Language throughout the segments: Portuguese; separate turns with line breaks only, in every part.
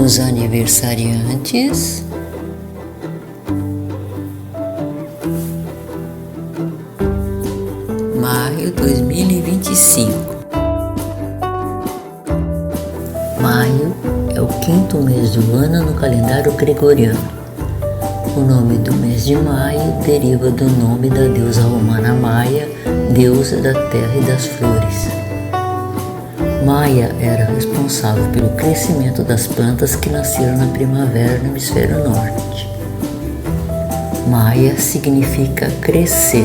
Os aniversariantes. Maio 2025. Maio é o quinto mês do ano no calendário gregoriano. O nome do mês de maio deriva do nome da deusa romana Maia, deusa da terra e das flores. Maia era responsável pelo crescimento das plantas que nasceram na primavera no hemisfério norte. Maia significa crescer.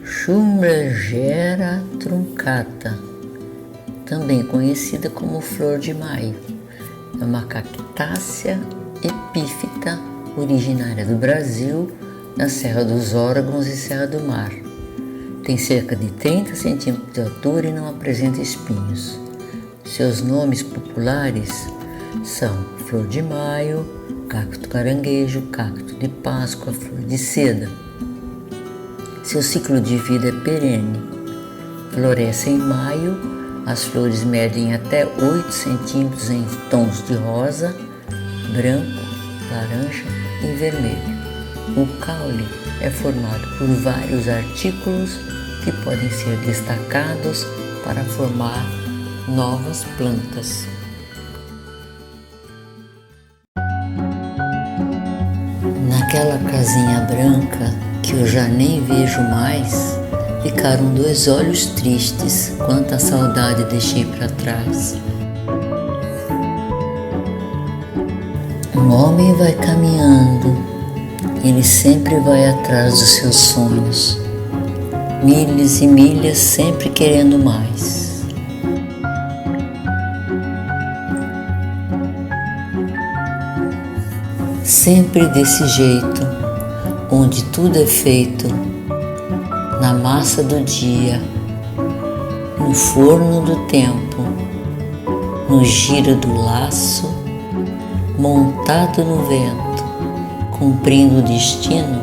Schlumbergera truncata, também conhecida como flor de maio, é uma cactácea epífita originária do Brasil, na Serra dos Órgãos e Serra do Mar. Tem cerca de 30 centímetros de altura e não apresenta espinhos. Seus nomes populares são flor de maio, cacto caranguejo, cacto de Páscoa, flor de seda. Seu ciclo de vida é perene. Floresce em maio, as flores medem até 8 centímetros em tons de rosa, branco, laranja e vermelho. O caule é formado por vários artículos que podem ser destacados para formar novas plantas. Naquela casinha branca que eu já nem vejo mais, ficaram 2 olhos tristes, quanta saudade deixei para trás. Um homem vai caminhando, ele sempre vai atrás dos seus sonhos, milhas e milhas sempre querendo mais. Sempre desse jeito, onde tudo é feito na massa do dia, no forno do tempo, no giro do laço, montado no vento, cumprindo o destino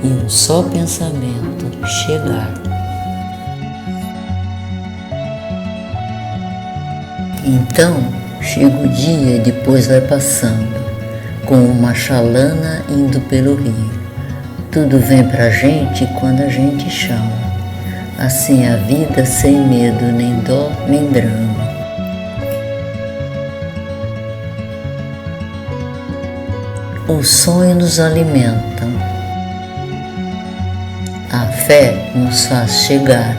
e um só pensamento: chegar. Então chega o dia e depois vai passando, como uma chalana indo pelo rio. Tudo vem pra gente quando a gente chama. Assim a vida sem medo, nem dó, nem drama. Os sonhos nos alimentam. A fé nos faz chegar.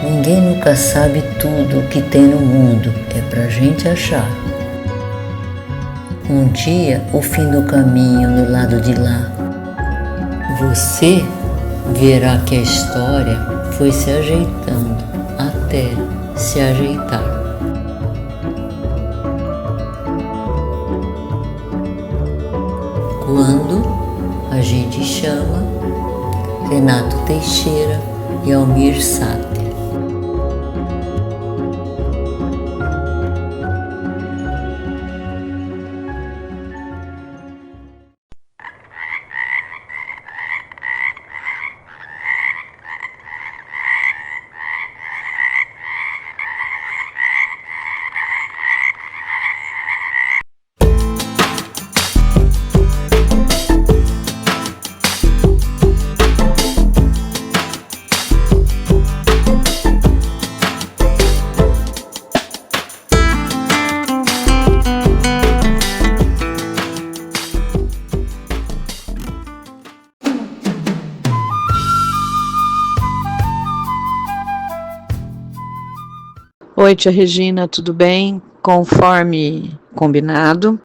Ninguém nunca sabe tudo o que tem no mundo, é pra gente achar. Um dia, o fim do caminho no lado de lá. Você verá que a história foi se ajeitando até se ajeitar. Quando a gente chama Renato Teixeira e Almir Sater.
Oi, tia Regina, tudo bem? Conforme combinado,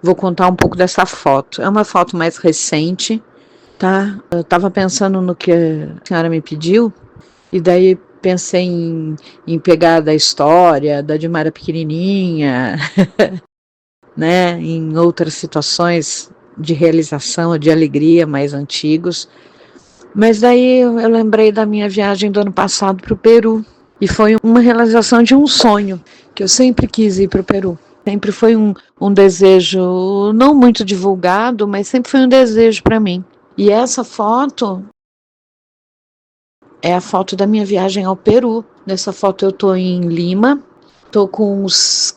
vou contar um pouco dessa foto. É uma foto mais recente, tá? Eu estava pensando no que a senhora me pediu, e daí pensei em pegar da história, da Dilma era pequenininha, né? Em outras situações de realização, de alegria mais antigos. Mas daí eu lembrei da minha viagem do ano passado para o Peru. E foi uma realização de um sonho, que eu sempre quis ir para o Peru. Sempre foi um desejo não muito divulgado, mas sempre foi um desejo para mim. E essa foto é a foto da minha viagem ao Peru. Nessa foto eu estou em Lima, estou com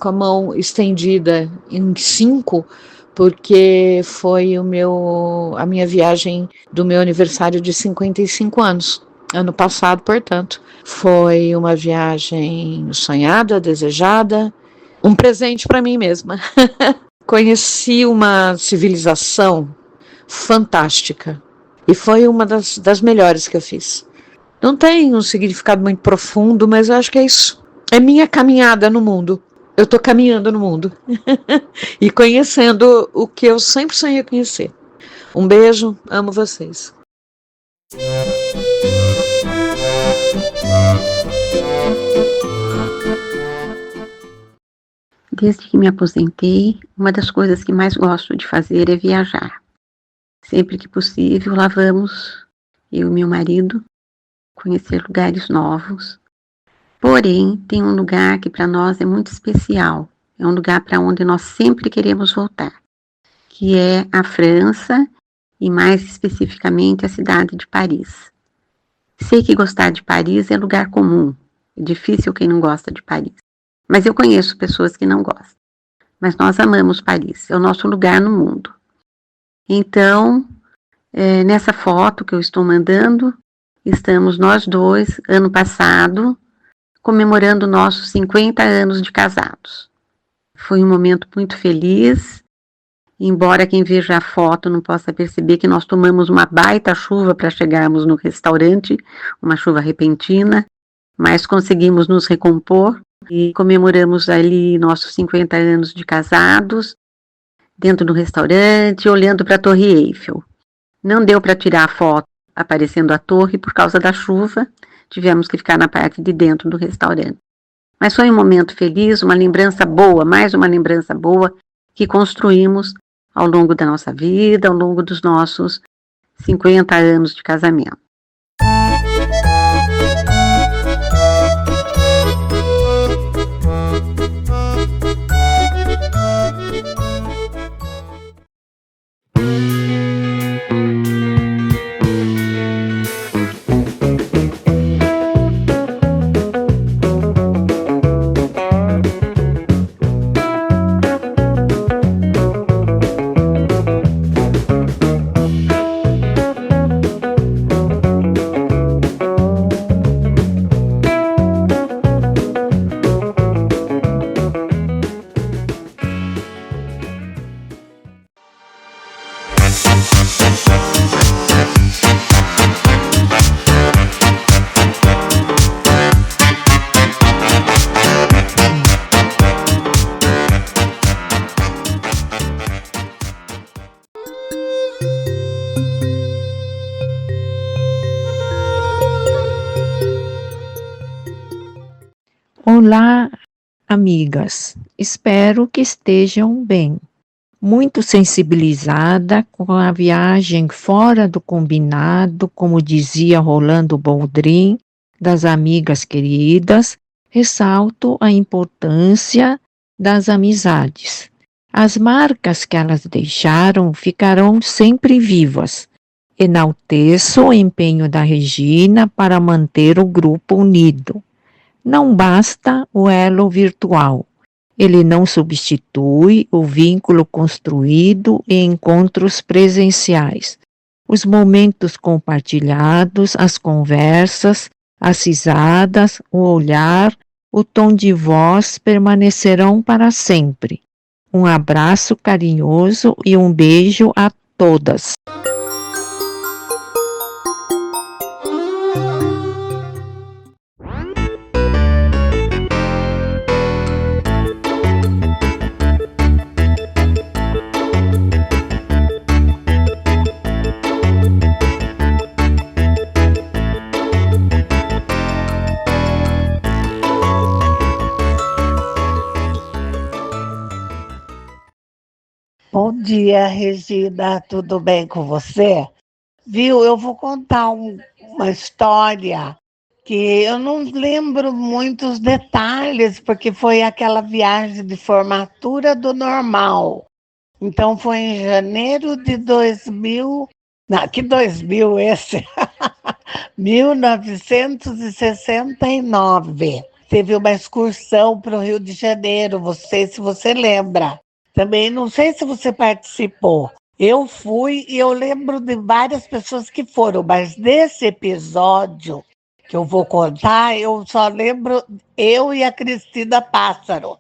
a mão estendida em 5, porque foi a minha viagem do meu aniversário de 55 anos. Ano passado, portanto, foi uma viagem sonhada, desejada, um presente para mim mesma. Conheci uma civilização fantástica e foi uma das melhores que eu fiz. Não tem um significado muito profundo, mas eu acho que é isso. É minha caminhada no mundo. Eu estou caminhando no mundo e conhecendo o que eu sempre sonhei conhecer. Um beijo, amo vocês.
Desde que me aposentei, uma das coisas que mais gosto de fazer é viajar. Sempre que possível, lá vamos, eu e meu marido, conhecer lugares novos. Porém, tem um lugar que para nós é muito especial. É um lugar para onde nós sempre queremos voltar, que é a França e mais especificamente a cidade de Paris. Sei que gostar de Paris é lugar comum, é difícil quem não gosta de Paris. Mas eu conheço pessoas que não gostam. Mas nós amamos Paris, é o nosso lugar no mundo. Então, nessa foto que eu estou mandando, estamos nós dois, ano passado, comemorando nossos 50 anos de casados. Foi um momento muito feliz, embora quem veja a foto não possa perceber que nós tomamos uma baita chuva para chegarmos no restaurante, uma chuva repentina, mas conseguimos nos recompor e comemoramos ali nossos 50 anos de casados, dentro do restaurante, olhando para a Torre Eiffel. Não deu para tirar a foto aparecendo a torre por causa da chuva, tivemos que ficar na parte de dentro do restaurante. Mas foi um momento feliz, uma lembrança boa, mais uma lembrança boa que construímos ao longo da nossa vida, ao longo dos nossos 50 anos de casamento.
Olá, amigas. Espero que estejam bem. Muito sensibilizada com a viagem fora do combinado, como dizia Rolando Boldrin, das amigas queridas, ressalto a importância das amizades. As marcas que elas deixaram ficarão sempre vivas. Enalteço o empenho da Regina para manter o grupo unido. Não basta o elo virtual. Ele não substitui o vínculo construído em encontros presenciais. Os momentos compartilhados, as conversas, as risadas, o olhar, o tom de voz permanecerão para sempre. Um abraço carinhoso e um beijo a todas.
Bom dia, Regina, tudo bem com você? Viu, eu vou contar uma história que eu não lembro muitos detalhes, porque foi aquela viagem de formatura do normal. Então, foi em janeiro de 2000... Não, que 2000 esse? 1969. Teve uma excursão para o Rio de Janeiro, se você lembra. Também não sei se você participou. Eu fui e eu lembro de várias pessoas que foram, mas desse episódio que eu vou contar, eu só lembro eu e a Cristina Pássaro.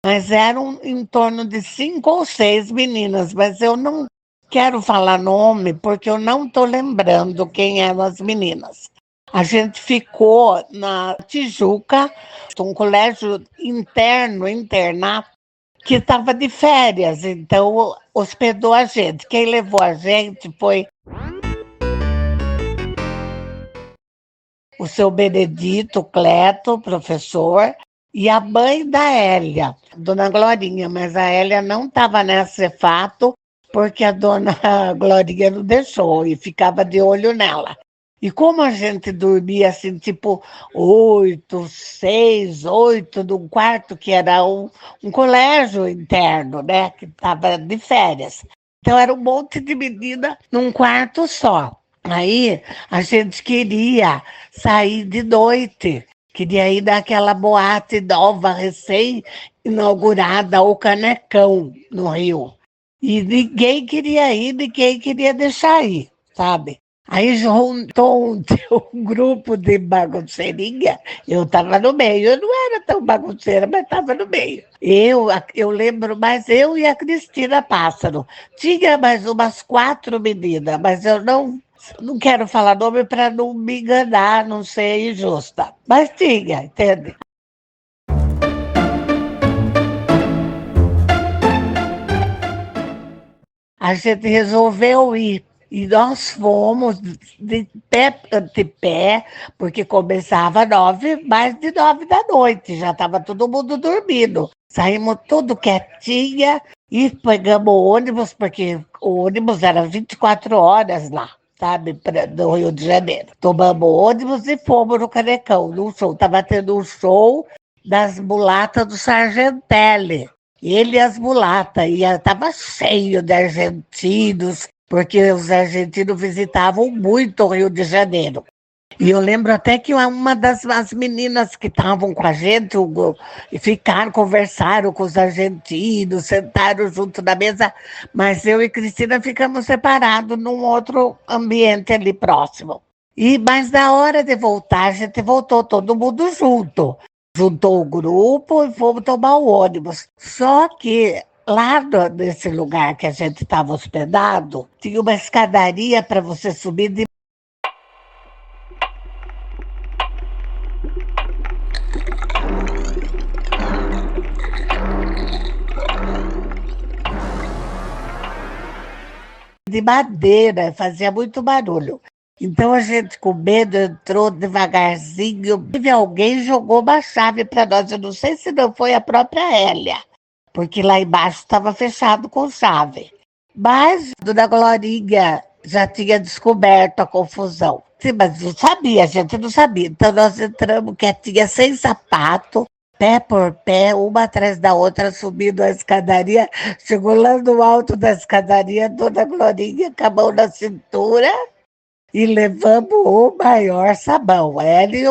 Mas eram em torno de 5 ou 6 meninas, mas eu não quero falar nome porque eu não estou lembrando quem eram as meninas. A gente ficou na Tijuca, um colégio internato, que estava de férias, então hospedou a gente. Quem levou a gente foi o seu Benedito Cleto, professor, e a mãe da Hélia, dona Glorinha, mas a Hélia não estava nesse fato porque a dona Glorinha não deixou e ficava de olho nela. E como a gente dormia assim, tipo 8, 6, 8, num quarto que era um colégio interno, né? Que estava de férias. Então era um monte de menina num quarto só. Aí a gente queria sair de noite, queria ir naquela boate nova, recém-inaugurada, o Canecão, no Rio. E ninguém queria ir, ninguém queria deixar ir, sabe? Aí juntou um grupo de bagunceirinha, eu estava no meio, eu não era tão bagunceira, mas estava no meio. Eu lembro mais eu e a Cristina Pássaro. Tinha mais umas 4 meninas, mas eu não quero falar nome para não me enganar, não ser injusta. Mas tinha, entende? A gente resolveu ir. E nós fomos de pé, porque começava 9, mais de 9 da noite, já estava todo mundo dormindo. Saímos tudo quietinha e pegamos o ônibus, porque o ônibus era 24 horas lá, sabe, do Rio de Janeiro. Tomamos o ônibus e fomos no Canecão, no show. Estava tendo um show das mulatas do Sargentelli. Ele e as mulatas, e estava cheio de argentinos, porque os argentinos visitavam muito o Rio de Janeiro. E eu lembro até que uma das as meninas que estavam com a gente ficaram, conversaram com os argentinos, sentaram junto na mesa, mas eu e Cristina ficamos separados num outro ambiente ali próximo. Mas na hora de voltar, a gente voltou todo mundo junto. Juntou o grupo e fomos tomar o ônibus. Só que lá nesse lugar que a gente estava hospedado, tinha uma escadaria para você subir de madeira, fazia muito barulho. Então a gente, com medo, entrou devagarzinho. Teve alguém jogou uma chave para nós. Eu não sei se não foi a própria Hélia, porque lá embaixo estava fechado com chave. Mas Dona Glorinha já tinha descoberto a confusão. Sim, mas não sabia, a gente não sabia. Então nós entramos quietinha, sem sapato, pé por pé, uma atrás da outra, subindo a escadaria. Chegou lá no alto da escadaria, Dona Glorinha com a mão na cintura e levamos o maior sabão. Ela e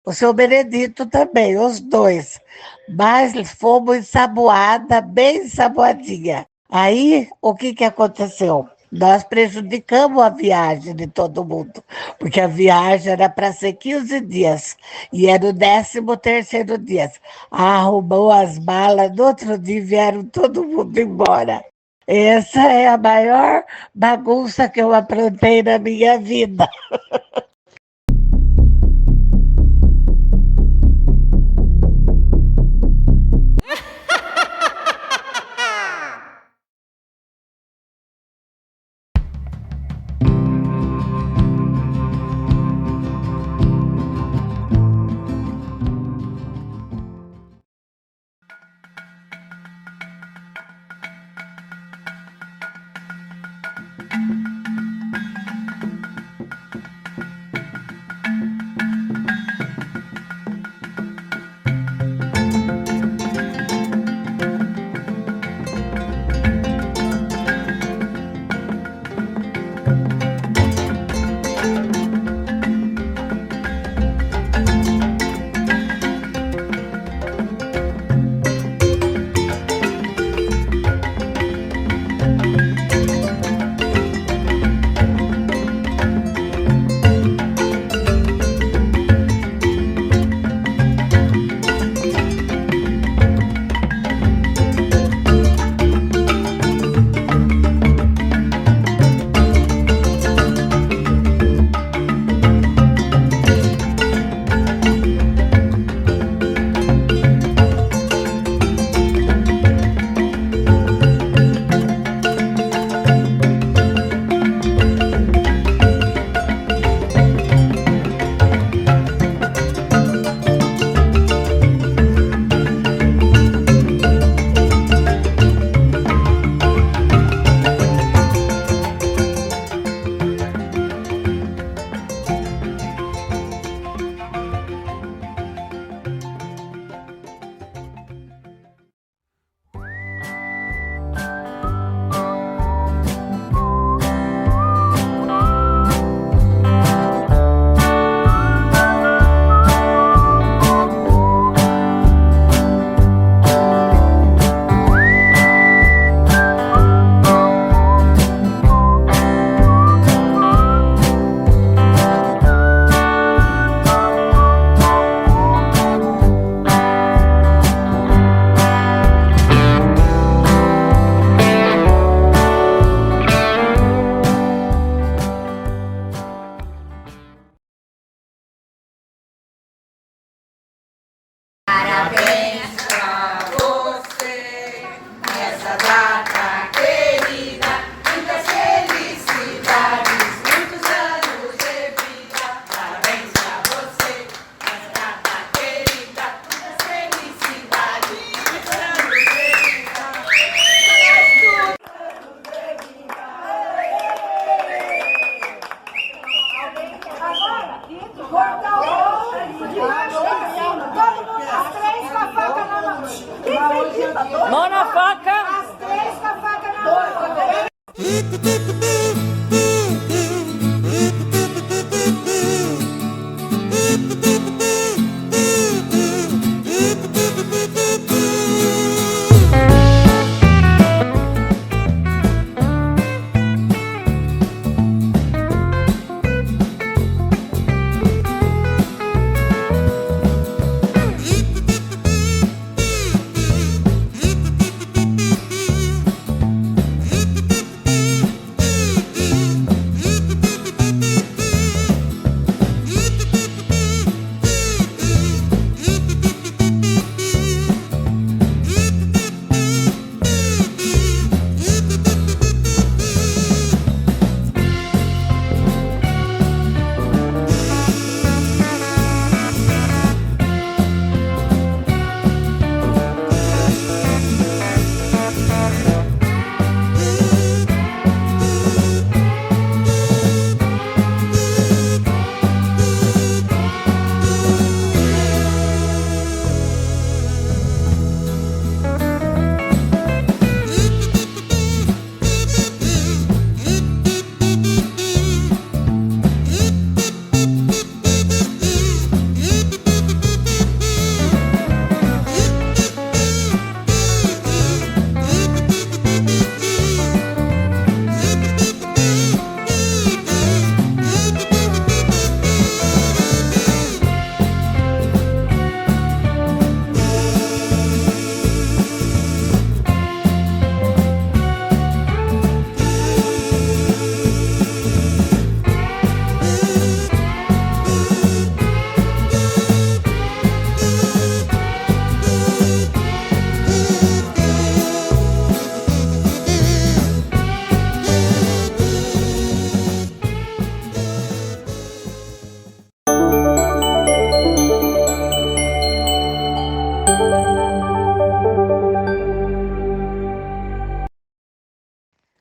o seu Benedito também, os dois. Mas fomos ensaboada, bem ensaboadinha. Aí, o que aconteceu? Nós prejudicamos a viagem de todo mundo, porque a viagem era para ser 15 dias, e era o 13º dia. Arrumou as malas, no outro dia vieram todo mundo embora. Essa é a maior bagunça que eu aprontei na minha vida.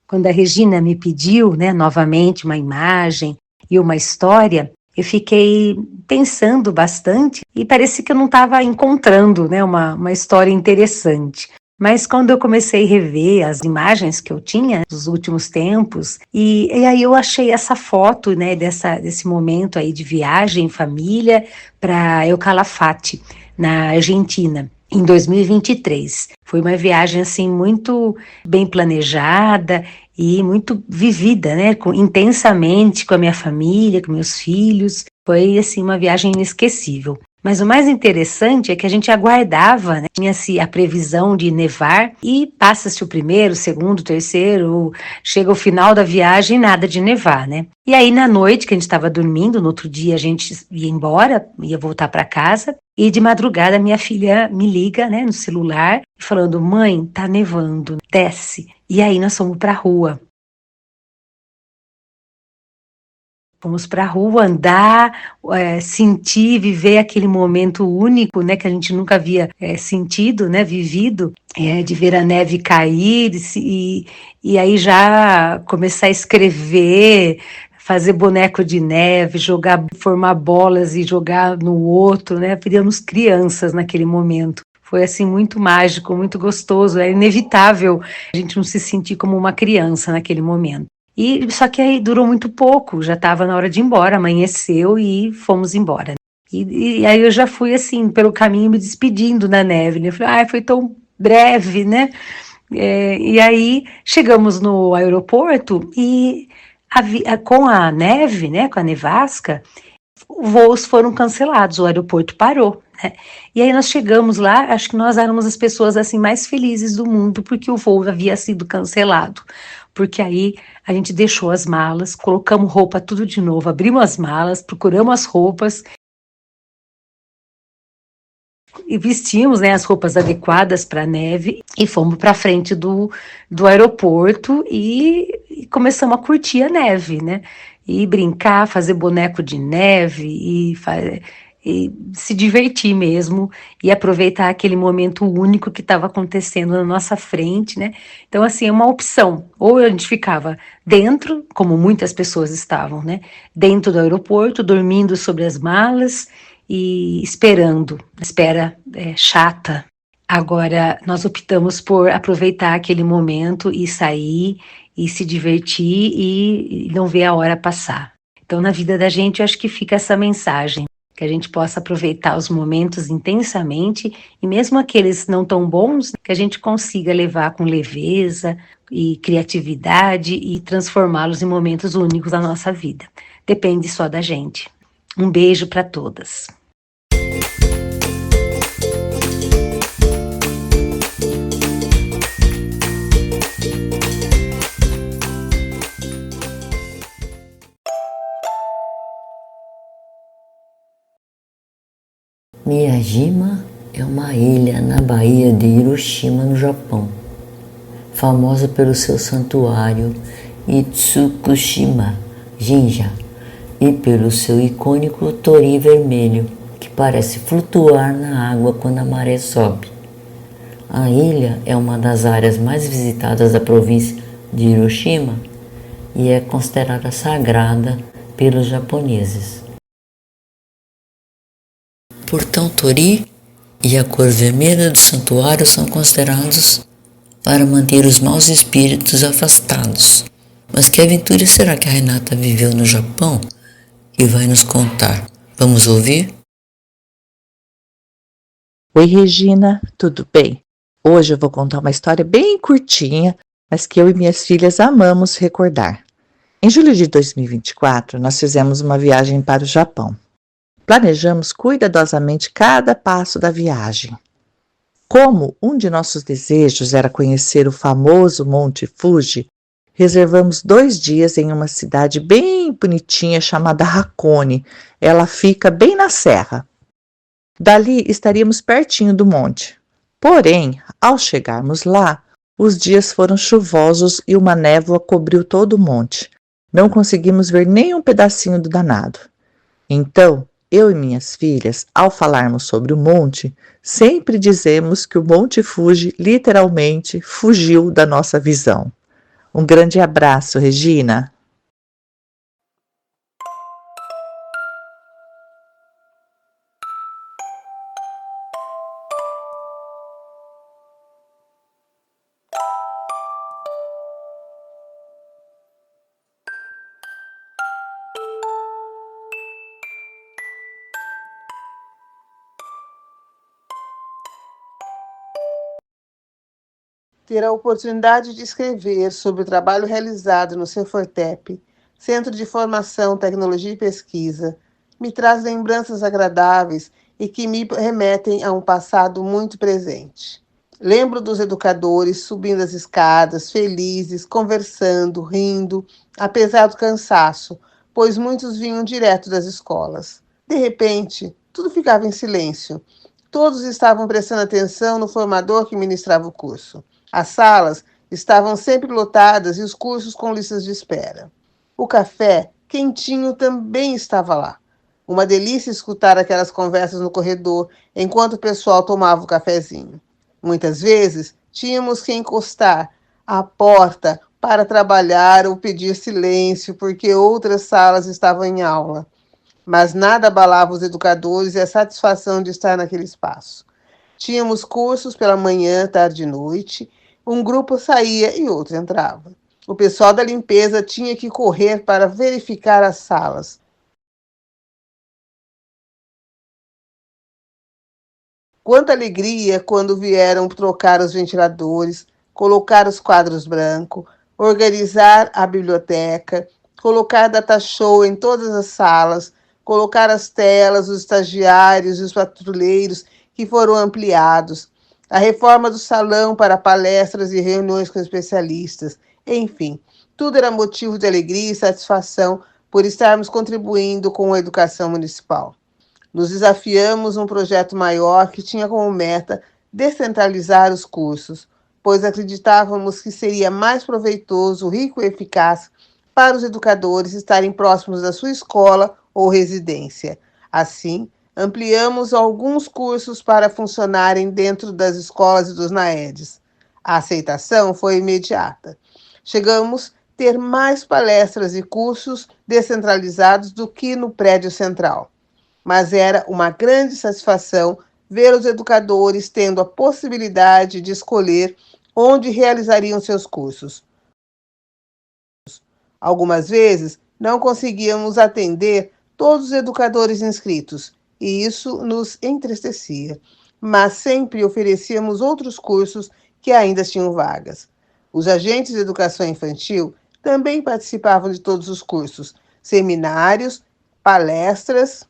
Quando a Regina me pediu, né, novamente uma imagem e uma história, eu fiquei pensando bastante e parece que eu não estava encontrando, né, uma história interessante. Mas quando eu comecei a rever as imagens que eu tinha dos últimos tempos, e aí eu achei essa foto, né, desse momento aí de viagem em família para El Calafate, na Argentina, em 2023. Foi uma viagem assim muito bem planejada e muito vivida, né, intensamente com a minha família, com meus filhos. Foi assim uma viagem inesquecível. Mas o mais interessante é que a gente aguardava, né? Tinha-se a previsão de nevar e passa-se o primeiro, o segundo, o terceiro, chega o final da viagem e nada de nevar, né? E aí na noite que a gente estava dormindo, no outro dia a gente ia embora, ia voltar para casa e de madrugada minha filha me liga, né, no celular, falando: mãe, tá nevando, desce. E aí nós fomos para a rua. Fomos para a rua andar, sentir, viver aquele momento único, né, que a gente nunca havia sentido, né, vivido, de ver a neve cair e aí já começar a escrever, fazer boneco de neve, jogar, formar bolas e jogar no outro, né, viríamos crianças naquele momento. Foi assim muito mágico, muito gostoso, é inevitável a gente não se sentir como uma criança naquele momento. E só que aí durou muito pouco, já estava na hora de ir embora, amanheceu e fomos embora. E aí eu já fui assim, pelo caminho me despedindo da neve, né? Eu falei, foi tão breve, né? E aí chegamos no aeroporto e com a neve, né, com a nevasca, voos foram cancelados, o aeroporto parou, né? E aí nós chegamos lá, acho que nós éramos as pessoas assim mais felizes do mundo, porque o voo havia sido cancelado. Porque aí a gente deixou as malas, colocamos roupa tudo de novo, abrimos as malas, procuramos as roupas e vestimos, né, as roupas adequadas para a neve e fomos para frente do aeroporto e começamos a curtir a neve, né? E brincar, fazer boneco de neve e se divertir mesmo e aproveitar aquele momento único que estava acontecendo na nossa frente, né? Então, assim, é uma opção. Ou a gente ficava dentro, como muitas pessoas estavam, né? Dentro do aeroporto, dormindo sobre as malas e esperando, espera chata. Agora, nós optamos por aproveitar aquele momento e sair e se divertir e não ver a hora passar. Então, na vida da gente, eu acho que fica essa mensagem, que a gente possa aproveitar os momentos intensamente e mesmo aqueles não tão bons, que a gente consiga levar com leveza e criatividade e transformá-los em momentos únicos da nossa vida. Depende só da gente. Um beijo para todas.
Miyajima é uma ilha na Baía de Hiroshima, no Japão, famosa pelo seu santuário Itsukushima Jinja e pelo seu icônico torii vermelho, que parece flutuar na água quando a maré sobe. A ilha é uma das áreas mais visitadas da província de Hiroshima e é considerada sagrada pelos japoneses. Portão Torii e a cor vermelha do santuário são considerados para manter os maus espíritos afastados. Mas que aventura será que a Renata viveu no Japão e vai nos contar? Vamos ouvir?
Oi, Regina, tudo bem? Hoje eu vou contar uma história bem curtinha, mas que eu e minhas filhas amamos recordar. Em julho de 2024, nós fizemos uma viagem para o Japão. Planejamos cuidadosamente cada passo da viagem. Como um de nossos desejos era conhecer o famoso Monte Fuji, reservamos 2 dias em uma cidade bem bonitinha chamada Hakone. Ela fica bem na serra. Dali estaríamos pertinho do monte. Porém, ao chegarmos lá, os dias foram chuvosos e uma névoa cobriu todo o monte. Não conseguimos ver nem um pedacinho do danado. Então, eu e minhas filhas, ao falarmos sobre o monte, sempre dizemos que o Monte Fuji literalmente fugiu da nossa visão. Um grande abraço, Regina.
Ter a oportunidade de escrever sobre o trabalho realizado no Cefortep, Centro de Formação, Tecnologia e Pesquisa, me traz lembranças agradáveis e que me remetem a um passado muito presente. Lembro dos educadores subindo as escadas, felizes, conversando, rindo, apesar do cansaço, pois muitos vinham direto das escolas. De repente, tudo ficava em silêncio. Todos estavam prestando atenção no formador que ministrava o curso. As salas estavam sempre lotadas e os cursos com listas de espera. O café, quentinho, também estava lá. Uma delícia escutar aquelas conversas no corredor enquanto o pessoal tomava o cafezinho. Muitas vezes tínhamos que encostar à porta para trabalhar ou pedir silêncio porque outras salas estavam em aula. Mas nada abalava os educadores e a satisfação de estar naquele espaço. Tínhamos cursos pela manhã, tarde e noite. Um grupo saía e outro entrava. O pessoal da limpeza tinha que correr para verificar as salas. Quanta alegria quando vieram trocar os ventiladores, colocar os quadros brancos, organizar a biblioteca, colocar data show em todas as salas, colocar as telas, os estagiários e os patrulheiros que foram ampliados, a reforma do salão para palestras e reuniões com especialistas, enfim, tudo era motivo de alegria e satisfação por estarmos contribuindo com a educação municipal. Nos desafiamos um projeto maior que tinha como meta descentralizar os cursos, pois acreditávamos que seria mais proveitoso, rico e eficaz para os educadores estarem próximos da sua escola ou residência. Assim, ampliamos alguns cursos para funcionarem dentro das escolas e dos NAEDs. A aceitação foi imediata. Chegamos a ter mais palestras e cursos descentralizados do que no prédio central. Mas era uma grande satisfação ver os educadores tendo a possibilidade de escolher onde realizariam seus cursos. Algumas vezes, não conseguíamos atender todos os educadores inscritos, e isso nos entristecia, mas sempre oferecíamos outros cursos que ainda tinham vagas. Os agentes de educação infantil também participavam de todos os cursos, seminários, palestras.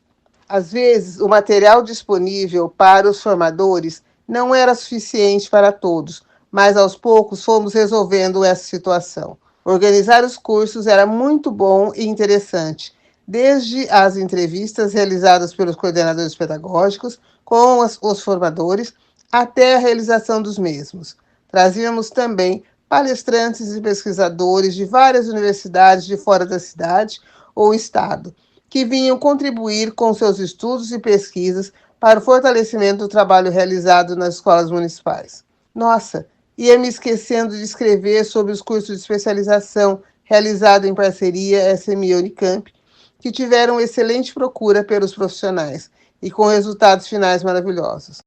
Às vezes, o material disponível para os formadores não era suficiente para todos, mas aos poucos fomos resolvendo essa situação. Organizar os cursos era muito bom e interessante, desde as entrevistas realizadas pelos coordenadores pedagógicos com os formadores até a realização dos mesmos. Trazíamos também palestrantes e pesquisadores de várias universidades de fora da cidade ou estado, que vinham contribuir com seus estudos e pesquisas para o fortalecimento do trabalho realizado nas escolas municipais. Nossa, ia me esquecendo de escrever sobre os cursos de especialização realizados em parceria SME-Unicamp, que tiveram excelente procura pelos profissionais e com resultados finais maravilhosos.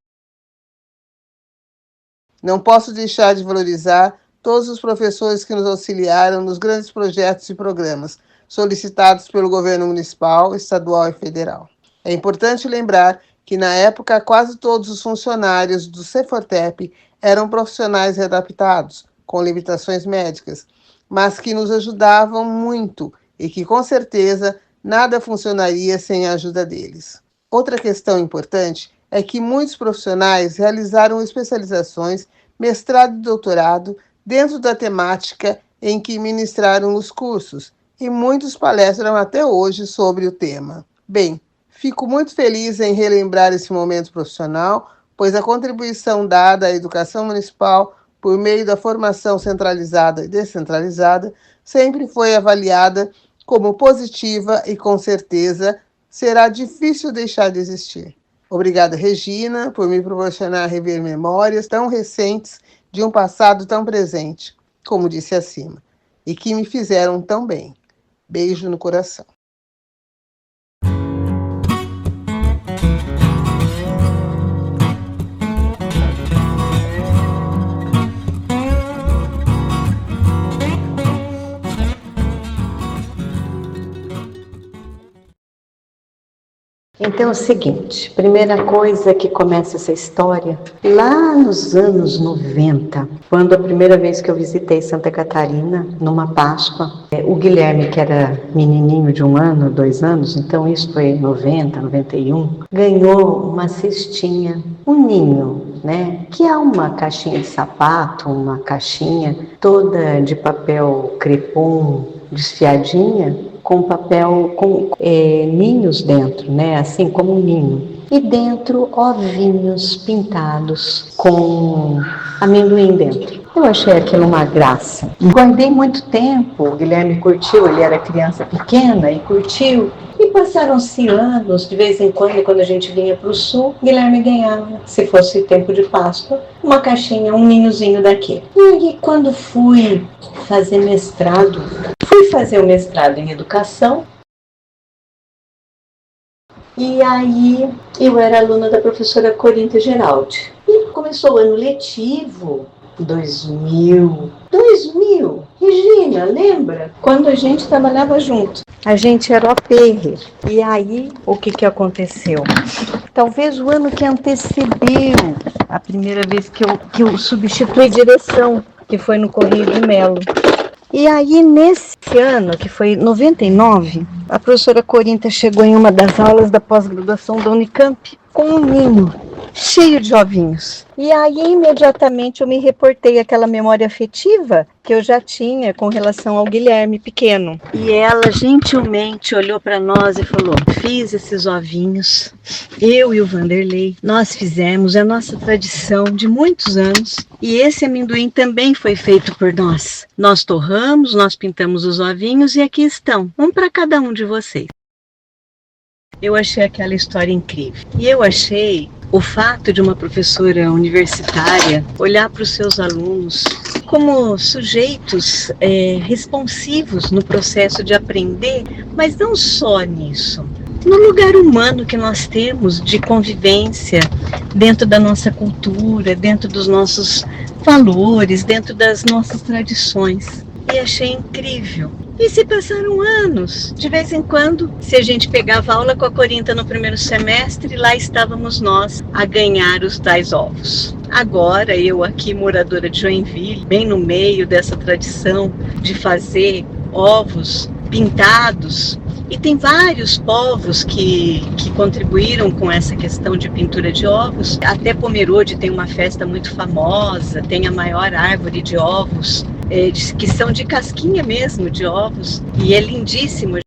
Não posso deixar de valorizar todos os professores que nos auxiliaram nos grandes projetos e programas solicitados pelo governo municipal, estadual e federal. É importante lembrar que, na época, quase todos os funcionários do Cefortep eram profissionais readaptados, com limitações médicas, mas que nos ajudavam muito e que, com certeza, nada funcionaria sem a ajuda deles. Outra questão importante é que muitos profissionais realizaram especializações, mestrado e doutorado dentro da temática em que ministraram os cursos, e muitos palestram até hoje sobre o tema. Bem, fico muito feliz em relembrar esse momento profissional, pois a contribuição dada à educação municipal por meio da formação centralizada e descentralizada sempre foi avaliada como positiva e, com certeza, será difícil deixar de existir. Obrigada, Regina, por me proporcionar rever memórias tão recentes de um passado tão presente, como disse acima, e que me fizeram tão bem. Beijo no coração.
Então é o seguinte, primeira coisa que começa essa história, lá nos anos 90, quando a primeira vez que eu visitei Santa Catarina, numa Páscoa, o Guilherme, que era menininho de 1 ano, 2 anos, então isso foi em 90, 91, ganhou uma cestinha, um ninho, né? Que é uma caixinha de sapato, uma caixinha toda de papel crepom desfiadinha, com papel, com ninhos dentro, né? Assim como um ninho. E dentro, ovinhos pintados com amendoim dentro. Eu achei aquilo uma graça. Guardei muito tempo, o Guilherme curtiu, ele era criança pequena e curtiu. E passaram-se anos, de vez em quando a gente vinha para o sul, Guilherme ganhava, se fosse tempo de Páscoa, uma caixinha, um ninhozinho daquele. E aí, quando fui fazer mestrado em educação, e aí eu era aluna da professora Corinta Geraldi. E começou o ano letivo, 2000, Regina, lembra? Quando a gente trabalhava junto. A gente era OPR. E aí, o que aconteceu? Talvez o ano que antecedeu a primeira vez que eu substituí direção, que foi no Correio de Melo. E aí, nesse ano, que foi 99, a professora Corinta chegou em uma das aulas da pós-graduação da Unicamp com um ninho cheio de ovinhos. E aí, imediatamente, eu me reportei àquela memória afetiva que eu já tinha com relação ao Guilherme pequeno. E ela gentilmente olhou para nós e falou: fiz esses ovinhos, eu e o Vanderlei, nós fizemos, é a nossa tradição de muitos anos. E esse amendoim também foi feito por nós. Nós torramos, nós pintamos os ovinhos e aqui estão, um para cada um de vocês. Eu achei aquela história incrível. E eu achei o fato de uma professora universitária olhar para os seus alunos como sujeitos responsivos no processo de aprender, mas não só nisso. no lugar humano que nós temos de convivência dentro da nossa cultura, dentro dos nossos valores, dentro das nossas tradições. E achei incrível. E se passaram anos, de vez em quando, se a gente pegava aula com a Corinta no primeiro semestre, lá estávamos nós a ganhar os tais ovos. Agora, eu aqui, moradora de Joinville, bem no meio dessa tradição de fazer ovos pintados, e tem vários povos que contribuíram com essa questão de pintura de ovos. Até Pomerode tem uma festa muito famosa, tem a maior árvore de ovos, que são de casquinha mesmo, de ovos, e é lindíssimo.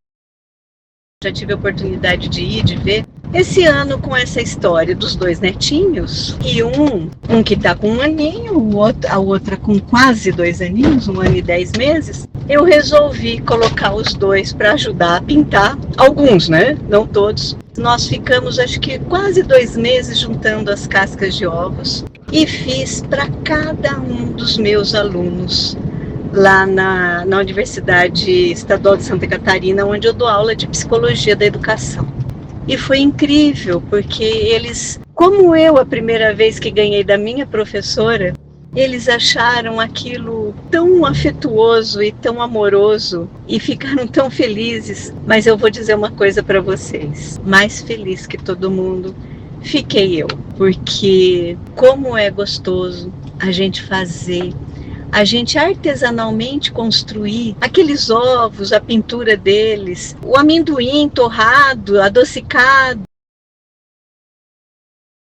Já tive a oportunidade de ir, de ver. Esse ano, com essa história dos 2 netinhos, e um que está com 1 aninho, a outra com quase 2 aninhos, 1 ano e 10 meses, eu resolvi colocar os 2 para ajudar a pintar, alguns, né? Não todos. Nós ficamos, acho que quase 2 meses juntando as cascas de ovos e fiz para cada um dos meus alunos lá na Universidade Estadual de Santa Catarina, onde eu dou aula de Psicologia da Educação. E foi incrível, porque eles, como eu, a primeira vez que ganhei da minha professora, eles acharam aquilo tão afetuoso e tão amoroso e ficaram tão felizes. Mas eu vou dizer uma coisa para vocês, mais feliz que todo mundo fiquei eu, porque como é gostoso a gente fazer, a gente artesanalmente construir aqueles ovos, a pintura deles, o amendoim torrado, adocicado,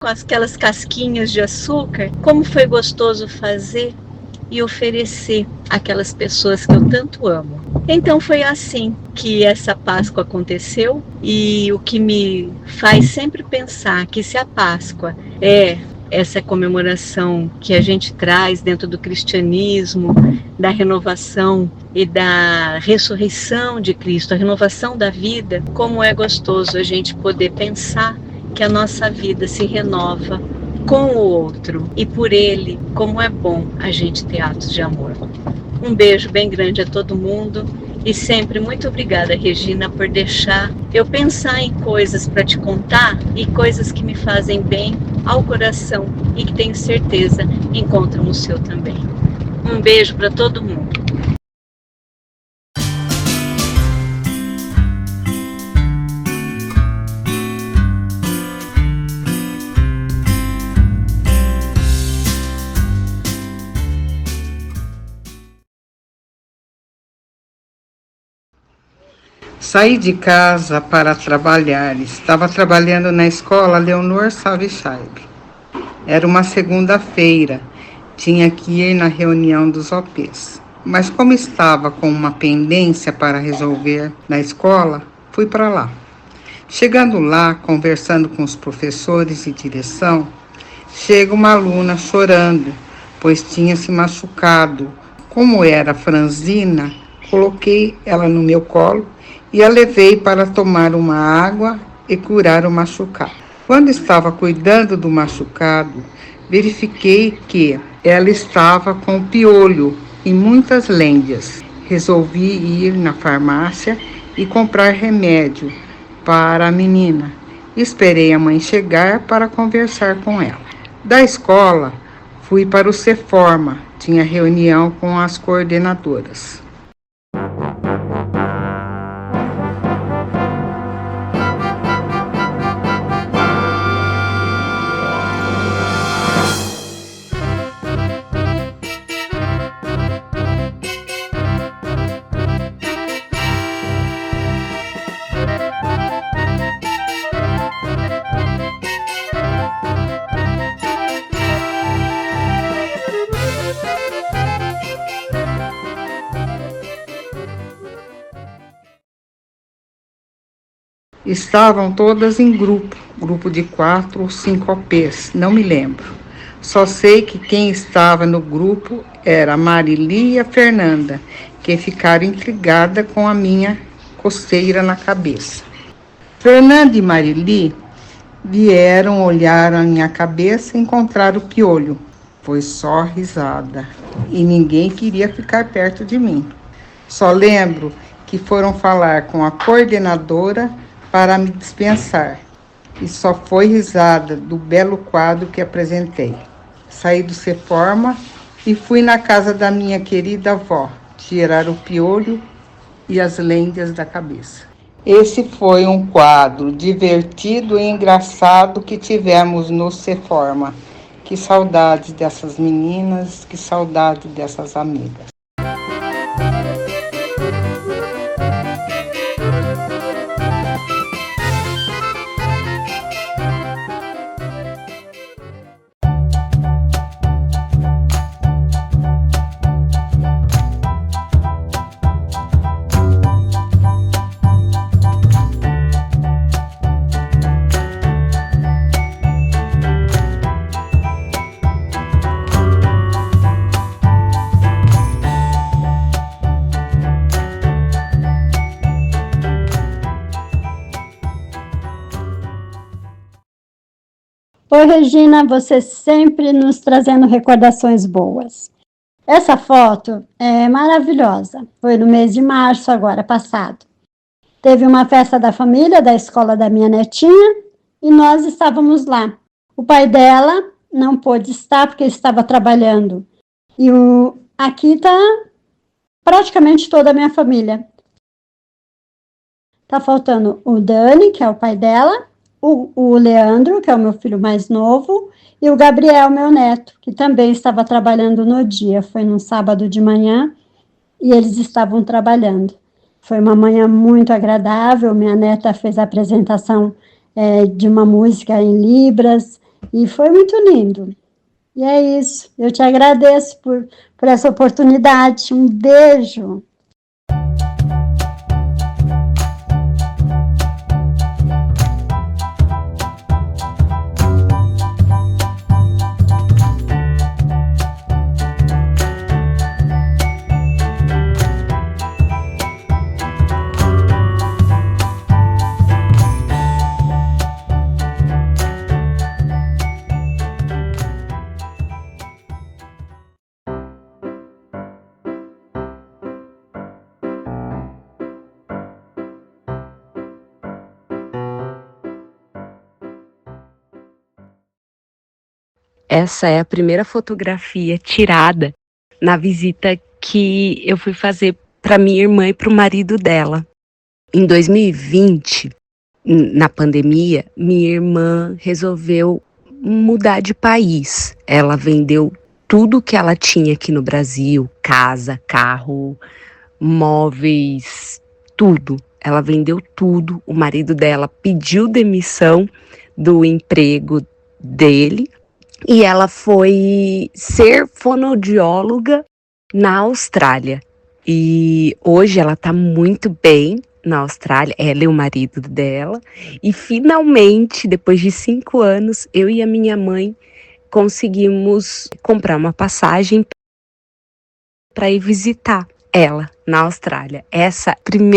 com aquelas casquinhas de açúcar. Como foi gostoso fazer e oferecer àquelas pessoas que eu tanto amo. Então foi assim que essa Páscoa aconteceu, e o que me faz sempre pensar que se a Páscoa é essa comemoração que a gente traz dentro do cristianismo, da renovação e da ressurreição de Cristo, a renovação da vida, como é gostoso a gente poder pensar que a nossa vida se renova com o outro e por ele, como é bom a gente ter atos de amor. Um beijo bem grande a todo mundo e sempre muito obrigada, Regina, por deixar eu pensar em coisas para te contar e coisas que me fazem bem ao coração e que tenho certeza encontram o seu também. Um beijo para todo mundo.
Saí de casa para trabalhar. Estava trabalhando na escola Leonor Salve-Scheib. Era uma segunda-feira. Tinha que ir na reunião dos OPs. Mas como estava com uma pendência para resolver na escola, fui para lá. Chegando lá, conversando com os professores e direção, chega uma aluna chorando, pois tinha se machucado. Como era franzina, coloquei ela no meu colo e a levei para tomar uma água e curar o machucado. Quando estava cuidando do machucado, verifiquei que ela estava com piolho e muitas lêndias. Resolvi ir na farmácia e comprar remédio para a menina. Esperei a mãe chegar para conversar com ela. Da escola, fui para o Ceforma. Tinha reunião com as coordenadoras. Estavam todas em grupo de 4 ou 5 OPs, não me lembro. Só sei que quem estava no grupo era a Marili e a Fernanda, que ficaram intrigadas com a minha coceira na cabeça. Fernanda e Marili vieram olhar a minha cabeça e encontraram o piolho. Foi só risada e ninguém queria ficar perto de mim. Só lembro que foram falar com a coordenadora para me dispensar, e só foi risada do belo quadro que apresentei. Saí do Ceforma e fui na casa da minha querida avó, tirar o piolho e as lendas da cabeça. Esse foi um quadro divertido e engraçado que tivemos no Ceforma. Que saudade dessas meninas, que saudade dessas amigas.
Oi, Regina, você sempre nos trazendo recordações boas. Essa foto é maravilhosa. Foi no mês de março, agora passado. Teve uma festa da família da escola da minha netinha e nós estávamos lá. O pai dela não pôde estar porque estava trabalhando. E aqui está praticamente toda a minha família. Está faltando o Dani, que é o pai dela, o Leandro, que é o meu filho mais novo, e o Gabriel, meu neto, que também estava trabalhando no dia. Foi num sábado de manhã e eles estavam trabalhando. Foi uma manhã muito agradável. Minha neta fez a apresentação de uma música em Libras e foi muito lindo. E é isso. Eu te agradeço por essa oportunidade. Um beijo.
Essa é a primeira fotografia tirada na visita que eu fui fazer para minha irmã e para o marido dela. Em 2020, na pandemia, minha irmã resolveu mudar de país. Ela vendeu tudo que ela tinha aqui no Brasil, casa, carro, móveis, tudo. Ela vendeu tudo. O marido dela pediu demissão do emprego dele. E ela foi ser fonoaudióloga na Austrália. E hoje ela está muito bem na Austrália, ela e o marido dela. E finalmente, depois de 5 anos, eu e a minha mãe conseguimos comprar uma passagem para ir visitar ela na Austrália. Essa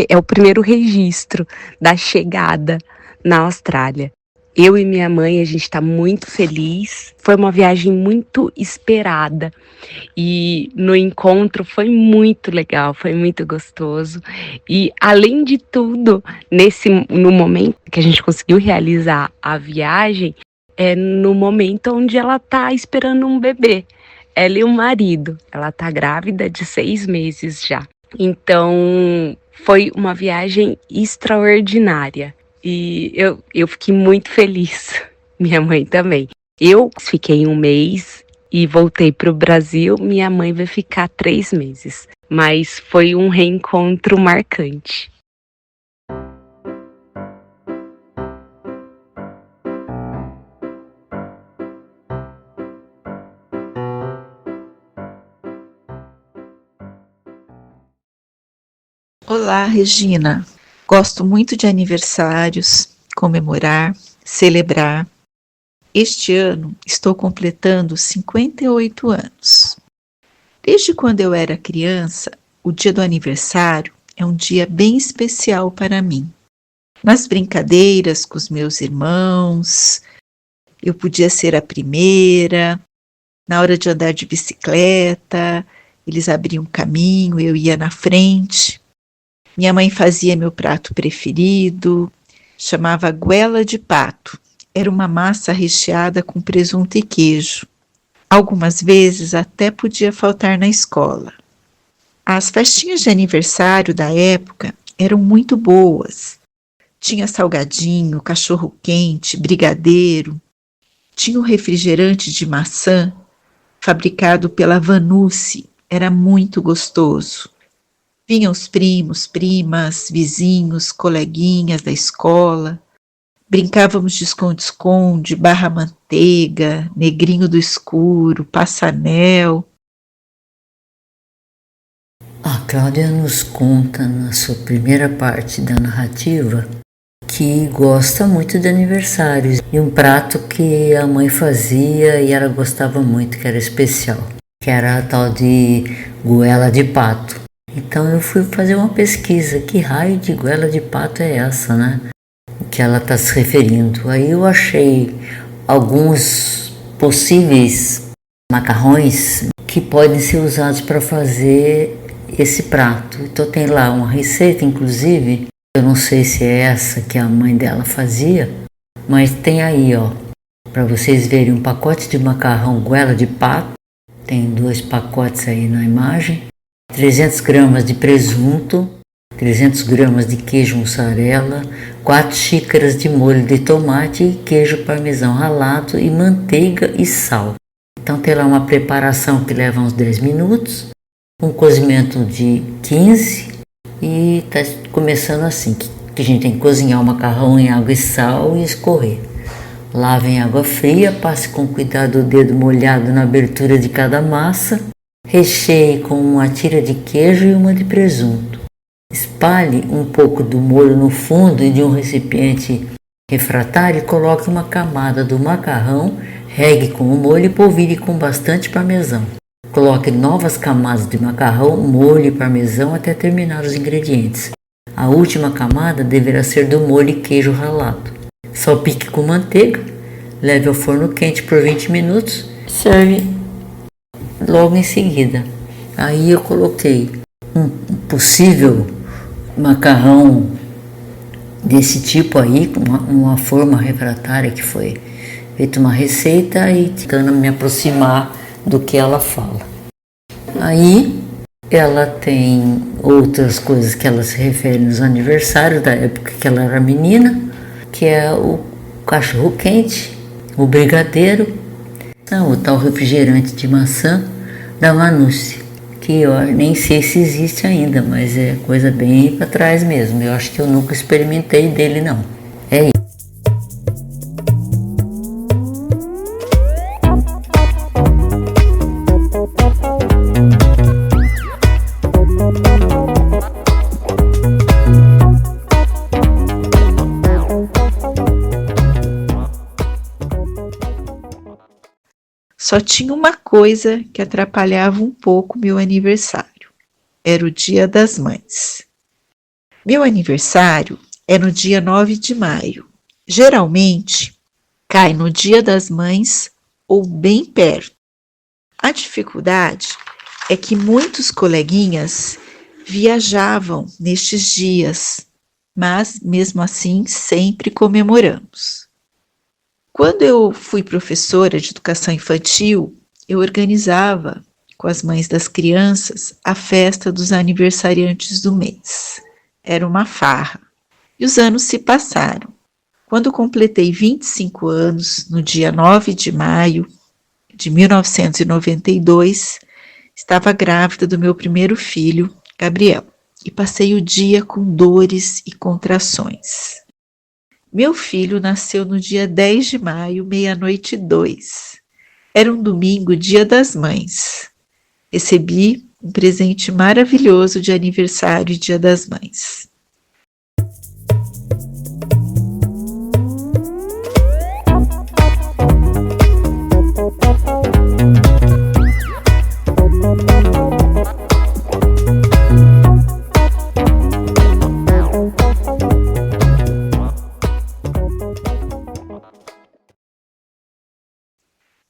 é o primeiro registro da chegada na Austrália. Eu e minha mãe, a gente está muito feliz. Foi uma viagem muito esperada. E no encontro foi muito legal, foi muito gostoso. E além de tudo, no momento que a gente conseguiu realizar a viagem, é no momento onde ela está esperando um bebê. Ela e o marido. Ela está grávida de 6 meses já. Então, foi uma viagem extraordinária. E eu fiquei muito feliz, minha mãe também. Eu fiquei 1 mês e voltei para o Brasil, minha mãe vai ficar 3 meses. Mas foi um reencontro marcante.
Olá, Regina. Gosto muito de aniversários, comemorar, celebrar. Este ano estou completando 58 anos. Desde quando eu era criança, o dia do aniversário é um dia bem especial para mim. Nas brincadeiras com os meus irmãos, eu podia ser a primeira. Na hora de andar de bicicleta, eles abriam caminho, eu ia na frente. Minha mãe fazia meu prato preferido, chamava goela de pato. Era uma massa recheada com presunto e queijo. Algumas vezes até podia faltar na escola. As festinhas de aniversário da época eram muito boas. Tinha salgadinho, cachorro-quente, brigadeiro. Tinha o refrigerante de maçã, fabricado pela Vanucci. Era muito gostoso. Vinham os primos, primas, vizinhos, coleguinhas da escola. Brincávamos de esconde-esconde, barra-manteiga, negrinho do escuro, passanel.
A Cláudia nos conta na sua primeira parte da narrativa que gosta muito de aniversários e um prato que a mãe fazia e ela gostava muito, que era especial, que era a tal de goela de pato. Então eu fui fazer uma pesquisa, que raio de goela de pato é essa, né? Que ela está se referindo. Aí eu achei alguns possíveis macarrões que podem ser usados para fazer esse prato. Então tem lá uma receita, inclusive, eu não sei se é essa que a mãe dela fazia, mas tem aí, ó, para vocês verem, um pacote de macarrão goela de pato, tem 2 pacotes aí na imagem, 300 gramas de presunto, 300 gramas de queijo mussarela, 4 xícaras de molho de tomate e queijo parmesão ralado e manteiga e sal. Então tem lá uma preparação que leva uns 10 minutos, um cozimento de 15 e está começando assim, que a gente tem que cozinhar o macarrão em água e sal e escorrer. Lave em água fria, passe com cuidado o dedo molhado na abertura de cada massa, recheie com uma tira de queijo e uma de presunto. Espalhe um pouco do molho no fundo e de um recipiente refratário e coloque uma camada do macarrão, regue com o molho e polvilhe com bastante parmesão. Coloque novas camadas de macarrão, molho e parmesão até terminar os ingredientes. A última camada deverá ser do molho e queijo ralado. Salpique com manteiga, leve ao forno quente por 20 minutos, serve logo em seguida. Aí eu coloquei um possível macarrão desse tipo aí, uma forma refratária que foi feita uma receita e tentando me aproximar do que ela fala. Aí ela tem outras coisas que ela se refere nos aniversários da época que ela era menina, que é o cachorro quente, o brigadeiro, o tal refrigerante de maçã da Vanucci, que eu nem sei se existe ainda, mas é coisa bem para trás mesmo. Eu acho que eu nunca experimentei dele não. É isso.
Só tinha uma coisa que atrapalhava um pouco meu aniversário. Era o Dia das Mães. Meu aniversário é no dia 9 de maio. Geralmente, cai no Dia das Mães ou bem perto. A dificuldade é que muitos coleguinhas viajavam nestes dias, mas mesmo assim sempre comemoramos. Quando eu fui professora de educação infantil, eu organizava com as mães das crianças a festa dos aniversariantes do mês. Era uma farra. E os anos se passaram. Quando completei 25 anos, no dia 9 de maio de 1992, estava grávida do meu primeiro filho, Gabriel, e passei o dia com dores e contrações. Meu filho nasceu no dia 10 de maio, 00:02. Era um domingo, Dia das Mães. Recebi um presente maravilhoso de aniversário e Dia das Mães.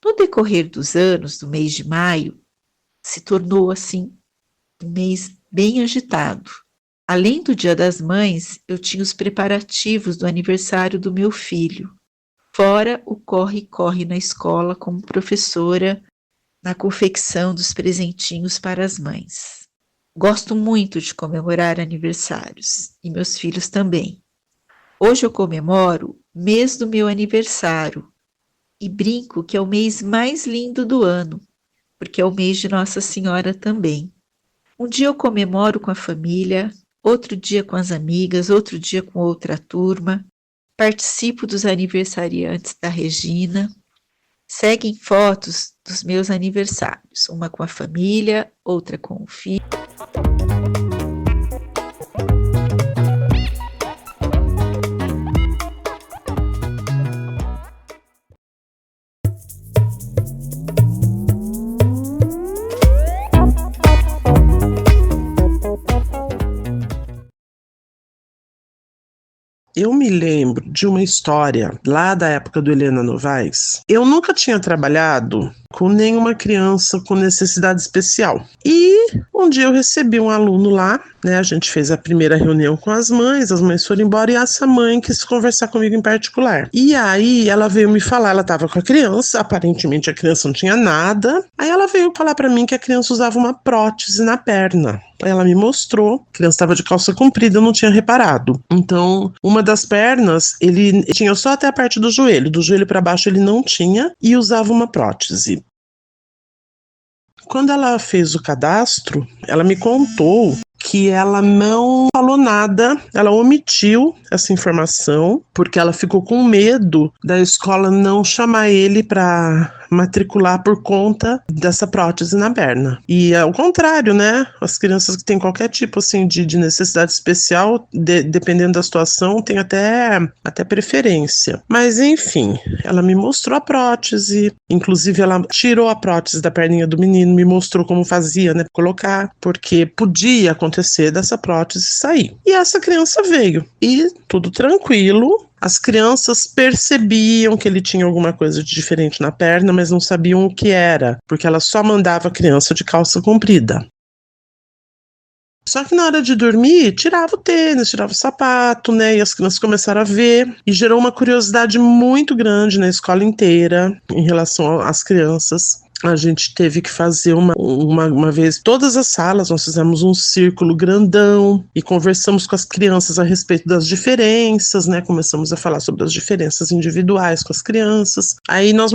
No decorrer dos anos, do mês de maio, se tornou assim um mês bem agitado. Além do Dia das Mães, eu tinha os preparativos do aniversário do meu filho, fora o corre-corre na escola como professora na confecção dos presentinhos para as mães. Gosto muito de comemorar aniversários, e meus filhos também. Hoje eu comemoro o mês do meu aniversário e brinco que é o mês mais lindo do ano, porque é o mês de Nossa Senhora também. Um dia eu comemoro com a família, outro dia com as amigas, outro dia com outra turma. Participo dos aniversariantes da Regina. Seguem fotos dos meus aniversários, uma com a família, outra com o filho.
Eu me lembro de uma história lá da época do Helena Novaes. Eu nunca tinha trabalhado com nenhuma criança com necessidade especial. E um dia eu recebi um aluno lá, né? A gente fez a primeira reunião com as mães foram embora e essa mãe quis conversar comigo em particular. E aí ela veio me falar, ela estava com a criança, aparentemente a criança não tinha nada. Aí ela veio falar para mim que a criança usava uma prótese na perna. Aí ela me mostrou, a criança estava de calça comprida, eu não tinha reparado. Então, uma das pernas, ele tinha só até a parte do joelho para baixo ele não tinha e usava uma prótese. Quando ela fez o cadastro, ela me contou que ela não falou nada, ela omitiu essa informação, porque ela ficou com medo da escola não chamar ele para matricular por conta dessa prótese na perna. E ao contrário, né? As crianças que têm qualquer tipo assim, de necessidade especial, dependendo da situação, tem até preferência. Mas enfim, ela me mostrou a prótese, inclusive ela tirou a prótese da perninha do menino, me mostrou como fazia, né? Colocar, porque podia acontecer dessa prótese sair. E essa criança veio, e tudo tranquilo. As crianças percebiam que ele tinha alguma coisa de diferente na perna, mas não sabiam o que era, porque ela só mandava a criança de calça comprida. Só que na hora de dormir, tirava o tênis, tirava o sapato, né? E as crianças começaram a ver. E gerou uma curiosidade muito grande na escola inteira em relação às crianças. A gente teve que fazer uma vez, todas as salas, nós fizemos um círculo grandão e conversamos com as crianças a respeito das diferenças, né? Começamos a falar sobre as diferenças individuais com as crianças. Aí nós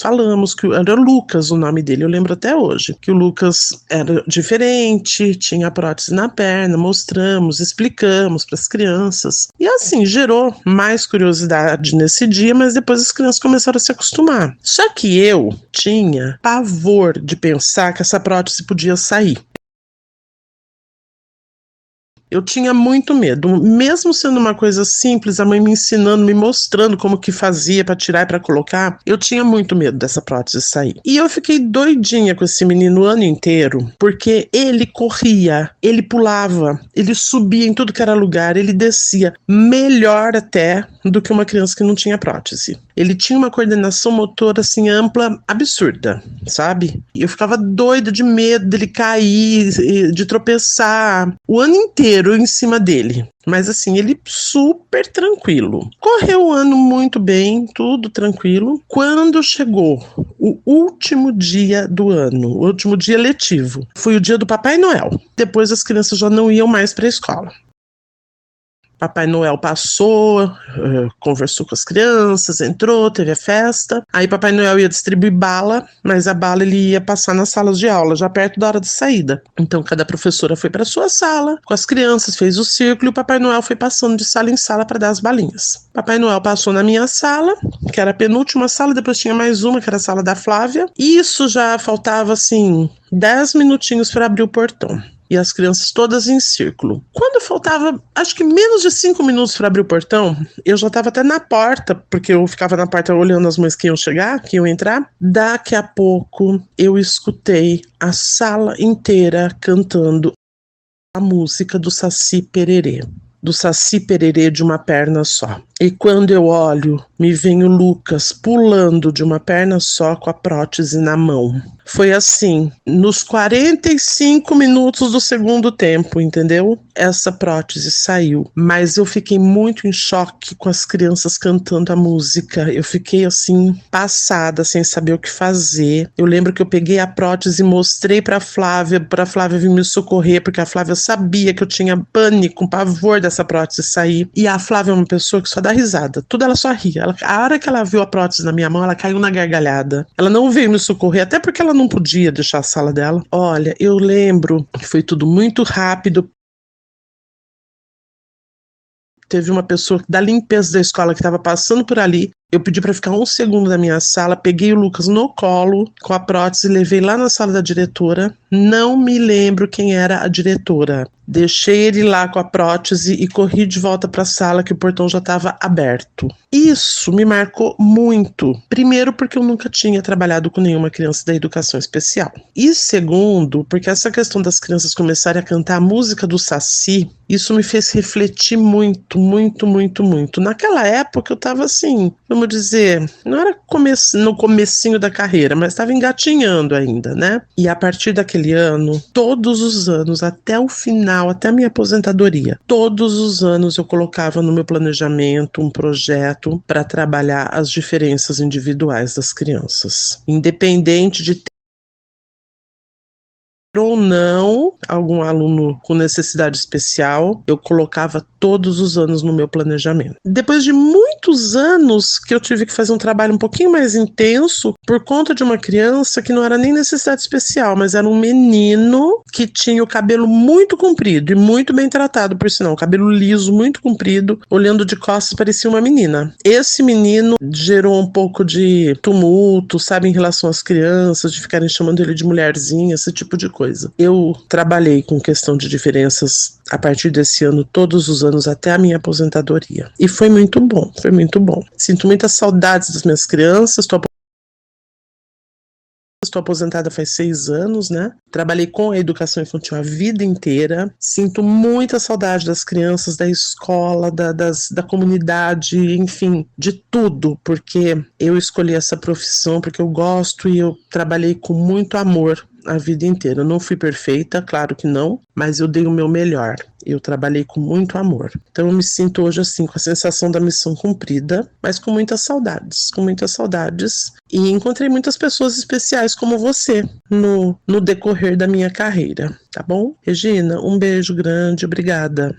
falamos que era Lucas o nome dele, eu lembro até hoje, que o Lucas era diferente, tinha prótese na perna, mostramos, explicamos para as crianças. E assim, gerou mais curiosidade nesse dia, mas depois as crianças começaram a se acostumar. Só que eu tinha pavor de pensar que essa prótese podia sair. Eu tinha muito medo, mesmo sendo uma coisa simples, a mãe me ensinando, me mostrando como que fazia para tirar e para colocar, eu tinha muito medo dessa prótese sair. E eu fiquei doidinha com esse menino o ano inteiro, porque ele corria, ele pulava, ele subia em tudo que era lugar, ele descia, melhor até do que uma criança que não tinha prótese. Ele tinha uma coordenação motora assim ampla, absurda, sabe? E eu ficava doida de medo dele cair, de tropeçar, o ano inteiro em cima dele. Mas assim, ele super tranquilo. Correu o ano muito bem, tudo tranquilo. Quando chegou o último dia do ano, o último dia letivo, foi o dia do Papai Noel. Depois as crianças já não iam mais para a escola. Papai Noel passou, conversou com as crianças, entrou, teve a festa. Aí Papai Noel ia distribuir bala, mas a bala ele ia passar nas salas de aula, já perto da hora de saída. Então cada professora foi para sua sala, com as crianças, fez o círculo e o Papai Noel foi passando de sala em sala para dar as balinhas. Papai Noel passou na minha sala, que era a penúltima sala, depois tinha mais uma, que era a sala da Flávia. E isso já faltava, assim, 10 minutinhos para abrir o portão. E as crianças todas em círculo. Quando faltava, acho que menos de 5 minutos para abrir o portão, eu já estava até na porta, porque eu ficava na porta olhando as mães que iam chegar, que iam entrar. Daqui a pouco, eu escutei a sala inteira cantando a música do Saci Pererê de uma perna só. E quando eu olho me vem o Lucas pulando de uma perna só com a prótese na mão. Foi assim, nos 45 minutos do segundo tempo, entendeu? Essa prótese saiu, mas eu fiquei muito em choque com as crianças cantando a música. Eu fiquei assim, passada, sem saber o que fazer. Eu lembro que eu peguei a prótese e mostrei para Flávia vir me socorrer, porque a Flávia sabia que eu tinha pânico, pavor dessa prótese sair. E a Flávia é uma pessoa que só dá risada, tudo ela só ria. A hora que ela viu a prótese na minha mão, ela caiu na gargalhada. Ela não veio me socorrer, até porque ela não podia deixar a sala dela. Olha, eu lembro que foi tudo muito rápido. Teve uma pessoa da limpeza da escola que estava passando por ali. Eu pedi para ficar 1 segundo na minha sala, peguei o Lucas no colo com a prótese e levei lá na sala da diretora. Não me lembro quem era a diretora. Deixei ele lá com a prótese e corri de volta para a sala, que o portão já estava aberto. Isso me marcou muito. Primeiro, porque eu nunca tinha trabalhado com nenhuma criança da educação especial. E segundo, porque essa questão das crianças começarem a cantar a música do Saci, isso me fez refletir muito, muito, muito, muito. Naquela época eu estava assim, vamos dizer, não era no comecinho da carreira, mas estava engatinhando ainda, né? E a partir daquele ano, todos os anos, até o final, até a minha aposentadoria, todos os anos eu colocava no meu planejamento um projeto para trabalhar as diferenças individuais das crianças. Independente de ter ou não algum aluno com necessidade especial, eu colocava todos os anos no meu planejamento. Depois de muitos anos que eu tive que fazer um trabalho um pouquinho mais intenso por conta de uma criança que não era nem necessidade especial, mas era um menino que tinha o cabelo muito comprido e muito bem tratado, por sinal, cabelo liso, muito comprido, olhando de costas parecia uma menina. Esse menino gerou um pouco de tumulto, sabe, em relação às crianças, de ficarem chamando ele de mulherzinha, esse tipo de coisa. Eu trabalhei com questão de diferenças a partir desse ano, todos os anos, até a minha aposentadoria. E foi muito bom, foi muito bom. Sinto muitas saudades das minhas crianças, estou aposentada faz 6 anos, né? Trabalhei com a educação infantil a vida inteira. Sinto muita saudade das crianças, da escola, da comunidade, enfim, de tudo, porque eu escolhi essa profissão porque eu gosto e eu trabalhei com muito amor a vida inteira. Eu não fui perfeita, claro que não, mas eu dei o meu melhor. Eu trabalhei com muito amor. Então eu me sinto hoje assim, com a sensação da missão cumprida, mas com muitas saudades, E encontrei muitas pessoas especiais como você no decorrer da minha carreira, tá bom? Regina, um beijo grande, obrigada.